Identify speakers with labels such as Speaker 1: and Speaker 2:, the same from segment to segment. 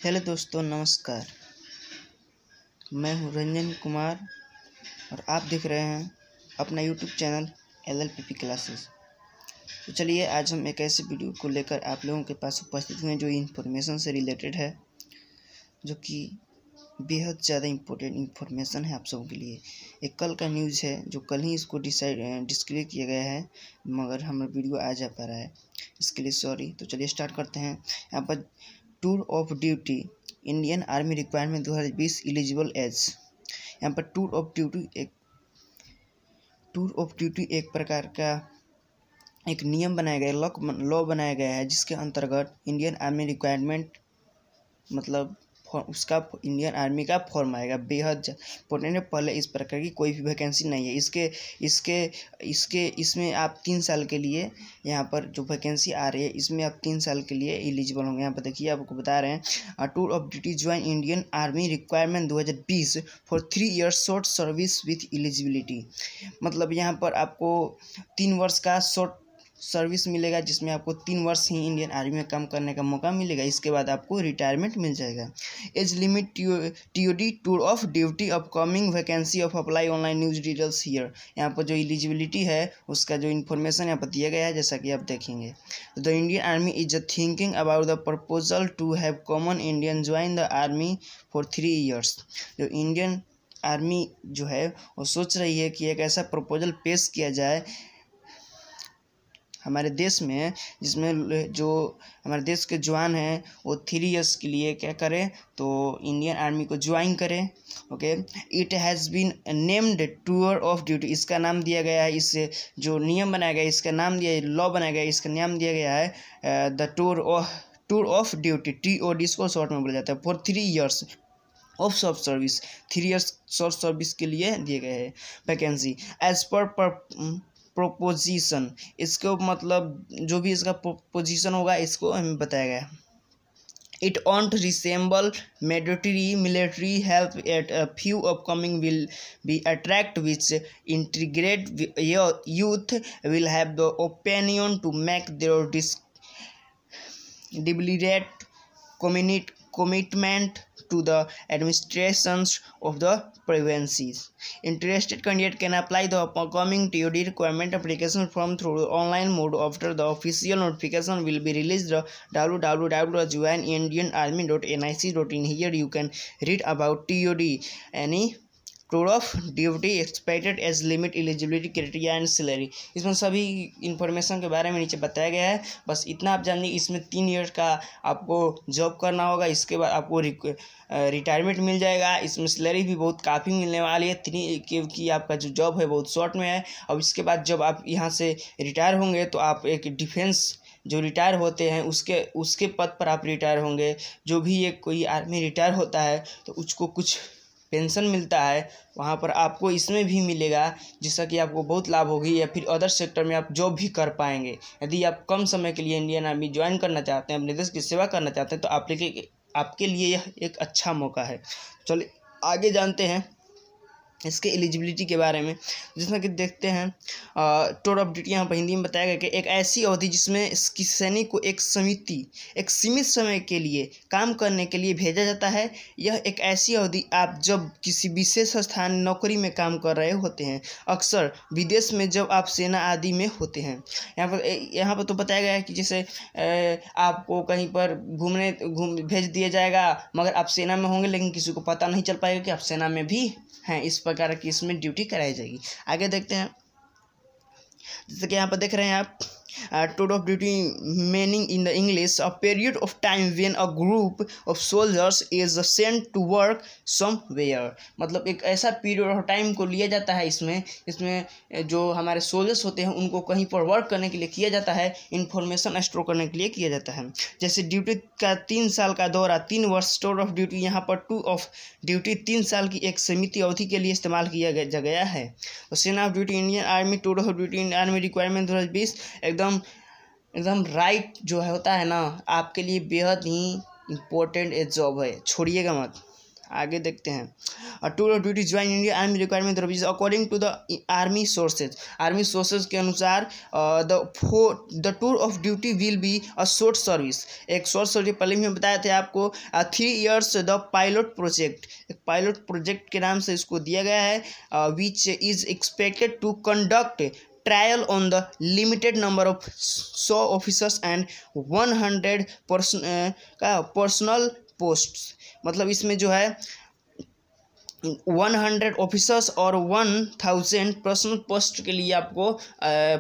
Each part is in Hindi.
Speaker 1: हेलो दोस्तों, नमस्कार। मैं हूं रंजन कुमार और आप देख रहे हैं अपना यूट्यूब चैनल LLPP क्लासेस। तो चलिए, आज हम एक ऐसे वीडियो को लेकर आप लोगों के पास उपस्थित हुए हैं जो इन्फॉर्मेशन से रिलेटेड है, जो कि बेहद ज़्यादा इम्पोर्टेंट इन्फॉर्मेशन है आप सबों के लिए। एक कल का न्यूज़ है जो कल ही इसको डिस्क्लेयर किया गया है, मगर हमारा वीडियो आ जा पा रहा है, इसके लिए सॉरी। तो चलिए स्टार्ट करते हैं। यहाँ पर tour of duty Indian army requirement 2020 eligible age. यहाँ पर टूर ऑफ ड्यूटी एक प्रकार का एक नियम बनाया गया, लॉ बनाया गया है, जिसके अंतर्गत इंडियन आर्मी रिक्वायरमेंट मतलब उसका इंडियन आर्मी का फॉर्म आएगा। बेहद इंपॉर्टेंट है। पहले इस प्रकार की कोई भी वैकेंसी नहीं है। इसमें आप 3 साल के लिए, यहाँ पर जो वैकेंसी आ रही है इसमें आप 3 साल के लिए एलिजिबल होंगे। यहाँ पर देखिए, आपको बता रहे हैं tour of duty join Indian army requirement 2020 for 3 years short service with eligibility. मतलब यहाँ पर आपको 3 वर्ष का शॉर्ट सर्विस मिलेगा, जिसमें आपको 3 वर्ष ही इंडियन आर्मी में काम करने का मौका मिलेगा। इसके बाद आपको रिटायरमेंट मिल जाएगा। Age limit TOD tour of duty upcoming vacancy of apply online news details here. यहाँ पर जो एलिजिबिलिटी है उसका जो इन्फॉर्मेशन यहाँ पर दिया गया है, जैसा कि आप देखेंगे। The Indian army is thinking about the proposal to have common Indian join the army for 3 years. जो इंडियन आर्मी जो है वो सोच रही है कि एक ऐसा प्रपोजल पेश किया जाए हमारे देश में, जिसमें जो हमारे देश के जवान हैं वो 3 ईयर्स के लिए क्या करें, तो इंडियन आर्मी को ज्वाइन करें। Okay, it has been named tour of duty. इसका नाम दिया गया है, इससे जो नियम बनाया गया इसका नाम दिया, लॉ बनाया गया, इसका नाम दिया गया है the tour of duty, TOD इसको शॉर्ट में बोला जाता है, for 3 years of short service. 3 years short service के लिए दिए गए हैं वैकेंसी। एज पर प्रोपोजिशन, इसको मतलब जो भी इसका पोजीशन होगा इसको हमें बताया गया। It won't resemble military help at a few upcoming will be attract which integrate youth will have the opinion to make their deliberate commitment to the administrations of the provinces. Interested candidate can apply the upcoming TOD requirement application form through the online mode after the official notification will be released. www.joinindianarmy.nic.in. Here you can read about TOD, any tour of duty, expected age limit, eligibility criteria and salary. इसमें सभी इन्फॉर्मेशन के बारे में नीचे बताया गया है। बस इतना आप जानिए, इसमें 3 ईयर का आपको जॉब करना होगा। इसके बाद आपको रिटायरमेंट मिल जाएगा। इसमें सैलरी भी बहुत काफ़ी मिलने वाली है, क्योंकि आपका जो जॉब है बहुत शॉर्ट में है। और इसके बाद जब आप यहाँ से रिटायर होंगे तो आप एक डिफेंस जो रिटायर होते हैं उसके पद पर आप रिटायर होंगे। जो भी एक कोई आर्मी रिटायर होता है तो उसको कुछ पेंशन मिलता है, वहाँ पर आपको इसमें भी मिलेगा, जिससे कि आपको बहुत लाभ होगी, या फिर अदर सेक्टर में आप जॉब भी कर पाएंगे। यदि आप कम समय के लिए इंडियन आर्मी ज्वाइन करना चाहते हैं, अपने देश की सेवा करना चाहते हैं, तो आपके लिए यह एक अच्छा मौका है। चलिए आगे जानते हैं इसके एलिजिबिलिटी के बारे में। जिसमें कि देखते हैं टूर ऑफ ड्यूटी यहाँ पर हिंदी में बताया गया कि एक ऐसी अवधि जिसमें किसी सैनिक को एक सीमित समय के लिए काम करने के लिए भेजा जाता है। यह एक ऐसी अवधि आप जब किसी विशेष स्थान नौकरी में काम कर रहे होते हैं, अक्सर विदेश में जब आप सेना आदि में होते हैं। यहाँ पर तो बताया गया है कि जैसे आपको कहीं पर भेज दिया जाएगा, मगर आप सेना में होंगे, लेकिन किसी को पता नहीं चल पाएगा कि आप सेना में भी हैं। इस प्रकार की इसमें ड्यूटी कराई जाएगी। आगे देखते हैं, जैसे कि यहाँ पर देख रहे हैं आप, tour of duty meaning in the English a period of time when a group of soldiers is sent to work somewhere. मतलब एक ऐसा पीरियड ऑफ टाइम को लिया जाता है इसमें जो हमारे सोल्जर्स होते हैं उनको कहीं पर वर्क करने के लिए किया जाता है, इंफॉर्मेशन स्टोर करने के लिए किया जाता है। जैसे ड्यूटी का 3 साल का दौरा 3 वर्ष। टूर ऑफ ड्यूटी यहाँ पर टूर ऑफ ड्यूटी 3 साल की एक सीमित अवधि के लिए इस्तेमाल किया गया है। तो सेना of duty Indian army tour of duty Indian army requirement 2020 एकदम राइट जो होता है ना, आपके लिए बेहद ही इम्पोर्टेंट एक जॉब है, छोड़िएगा मत। आगे देखते हैं। Tour of duty join India army requirement according to the army sources के अनुसार the tour of duty will be a short service, एक शॉर्ट सर्विस। पहले भी बताए थे आपको 3 years द पायलट प्रोजेक्ट, एक पायलट प्रोजेक्ट के नाम से इसको दिया गया है, which is expected to conduct trial on the limited number of 100 officers and 100 personnel post. मतलब इसमें जो है 100 ऑफिसर्स और 1000 पर्सनल पोस्ट के लिए आपको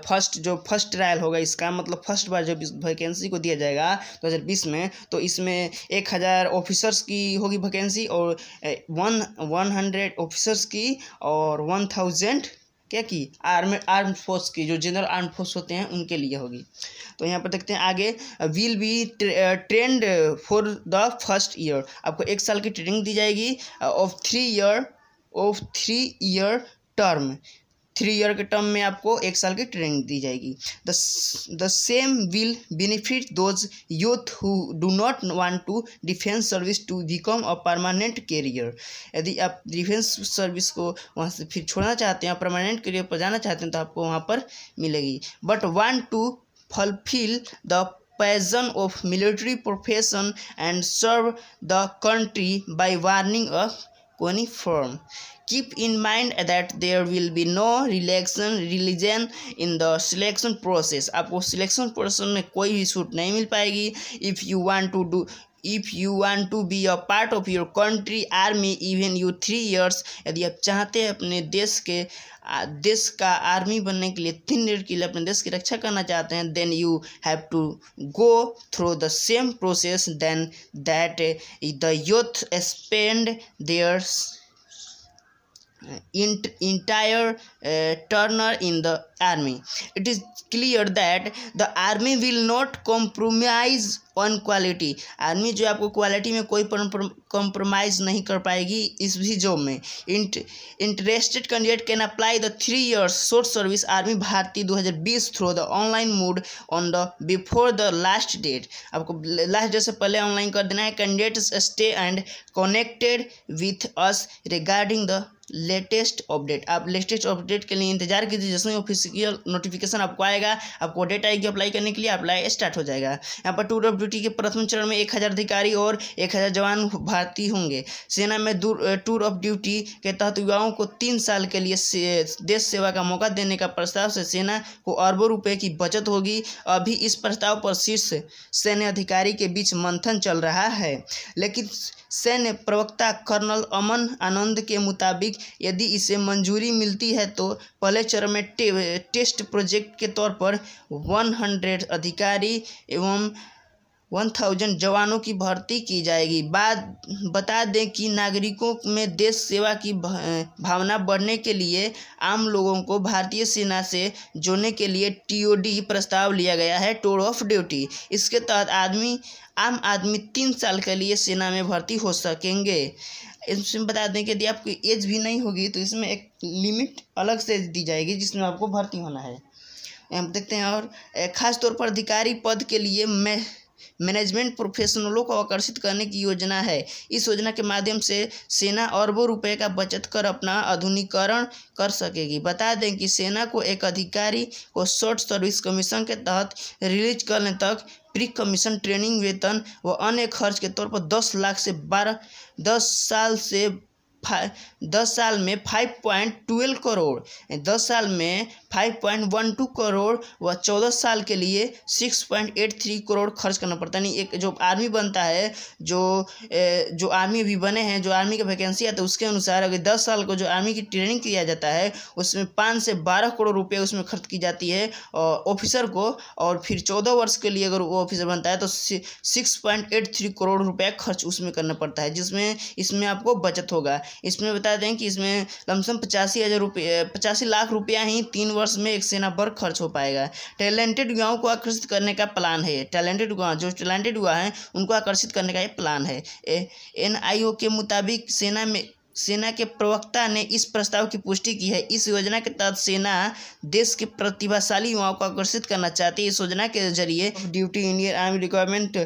Speaker 1: फर्स्ट ट्रायल होगा इसका, मतलब फर्स्ट बार जब इस वैकेंसी को दिया जाएगा 2020 में, तो इसमें 1000 ऑफिसर्स की होगी वैकेंसी और 100 ऑफिसर्स की और 1000 क्या की आर्म फोर्स की, जो जनरल आर्म फोर्स होते हैं उनके लिए होगी। तो यहाँ पर देखते हैं आगे, will be trained for the first year, आपको 1 साल की ट्रेनिंग दी जाएगी ऑफ 3 year टर्म, 3 year के टर्म में आपको 1 साल की ट्रेनिंग दी जाएगी। The same will benefit those youth who do not want to defence service to become a permanent career. यदि आप डिफेंस सर्विस को वहाँ से फिर छोड़ना चाहते हैं, परमानेंट कैरियर पर जाना चाहते हैं, तो आपको वहाँ पर मिलेगी। But want to fulfil the passion of military profession and serve the country by warning a uniform. Keep in mind that there will be no religion in the selection process. आपको सिलेक्शन प्रोसेस में कोई भी छूट नहीं मिल पाएगी। If you want to be a part of your country army even you 3 years, यदि आप चाहते हैं अपने देश का आर्मी बनने के लिए 3 year के लिए अपने देश की रक्षा करना चाहते हैं, then you have to go through the same process than that the youth spend their entire tenure in the army. It is clear that the army will not compromise on quality. Army जो आपको क्वालिटी में कोई कॉम्प्रोमाइज़ नहीं कर पाएगी इस भी जॉब में। Interested candidate can apply the 3 years short service army भारतीय 2020 through the online mode on the before the last date. आपको लास्ट डेट से पहले ऑनलाइन कर देना है। Candidate stay and connected with us regarding the latest update. आप लेटेस्ट अपडेट के लिए इंतजार कीजिए, जिसमें ऑफिशियल नोटिफिकेशन आपको आएगा, आपको डेट आएगी अप्लाई करने के लिए, अप्लाई स्टार्ट हो जाएगा। यहाँ पर टूर ऑफ ड्यूटी के प्रथम चरण में 1000 अधिकारी और 1000 जवान भारतीय होंगे। सेना में टूर ऑफ ड्यूटी के तहत युवाओं को 3 साल के लिए देश सेवा का मौका देने का प्रस्ताव से सेना को अरबों रुपए की बचत होगी। अभी इस प्रस्ताव पर शीर्ष सैन्य अधिकारी के बीच मंथन चल रहा है, लेकिन सैन्य प्रवक्ता कर्नल अमन आनंद के मुताबिक यदि इसे मंजूरी मिलती है तो पहले चरण में टेस्ट प्रोजेक्ट के तौर पर 100 अधिकारी एवं 1000 जवानों की भर्ती की जाएगी। बता दें कि नागरिकों में देश सेवा की भावना बढ़ने के लिए आम लोगों को भारतीय सेना से जोड़ने के लिए टीओडी प्रस्ताव लिया गया है, टूर ऑफ ड्यूटी। इसके तहत आम आदमी 3 साल के लिए सेना में भर्ती हो सकेंगे। इसमें बता दें कि यदि आपकी एज भी नहीं होगी तो इसमें एक लिमिट अलग से दी जाएगी जिसमें आपको भर्ती होना है। हम देखते हैं और ख़ास तौर पर अधिकारी पद के लिए मैनेजमेंट प्रोफेशनलों को आकर्षित करने की योजना है। इस योजना के माध्यम से सेना अरबों रुपए का बचत कर अपना आधुनिकीकरण कर सकेगी। बता दें कि सेना को एक अधिकारी को शॉर्ट सर्विस कमीशन के तहत रिलीज करने तक प्री कमीशन ट्रेनिंग वेतन व अन्य खर्च के तौर पर 10 लाख से 10 साल में 5.12 करोड़, 10 साल में 5.12 करोड़ व 14 साल के लिए 6.83 करोड़ खर्च करना पड़ता है। एक जो आर्मी बनता है, जो आर्मी अभी बने हैं, जो आर्मी की वैकेंसी है, तो उसके अनुसार अगर 10 साल को जो आर्मी की ट्रेनिंग किया जाता है उसमें 5 से 12 करोड़ रुपये उसमें खर्च की जाती है ऑफिसर को, और फिर 14 वर्ष के लिए अगर वो ऑफिसर बनता है तो 6.83 करोड़ रुपये खर्च उसमें करना पड़ता है, इसमें आपको बचत होगा। इसमें बता दें कि इसमें लमसम 85 लाख रुपया ही 3 वर्ष में एक सेना पर खर्च हो पाएगा। टैलेंटेड युवाओं को आकर्षित करने का प्लान है। टैलेंटेड युवा हैं उनको आकर्षित करने का ये प्लान है। NIO के मुताबिक सेना के प्रवक्ता ने इस प्रस्ताव की पुष्टि की है। इस योजना के तहत सेना देश के प्रतिभाशाली युवाओं को आकर्षित करना चाहती है। इस योजना के जरिए duty Indian army requirement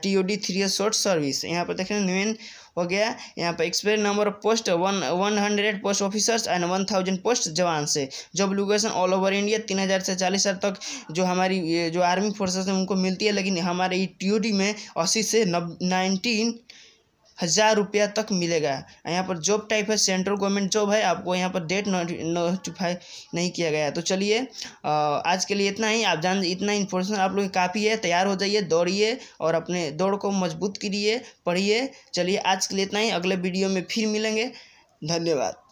Speaker 1: TOD 3 year short service. यहाँ पर देखें मेन हो गया। यहाँ पर expected number of post 100 post officers and 1000 post जवान से। Job location all over India 3000 से 40,000 तक जो हमारी जो आर्मी फोर्सेस हैं उनको मिलती है, लेकिन हमारे TOD में 80 से 19,000 रुपया तक मिलेगा। यहाँ पर जॉब टाइप है सेंट्रल गवर्नमेंट जॉब है, आपको यहाँ पर डेट नोटिफाई नहीं किया गया है। तो चलिए आज के लिए इतना ही। आप जान इतना इन्फॉर्मेशन आप लोग काफ़ी है। तैयार हो जाइए, दौड़िए और अपने दौड़ को मजबूत करिए, पढ़िए। चलिए आज के लिए इतना ही, अगले वीडियो में फिर मिलेंगे। धन्यवाद।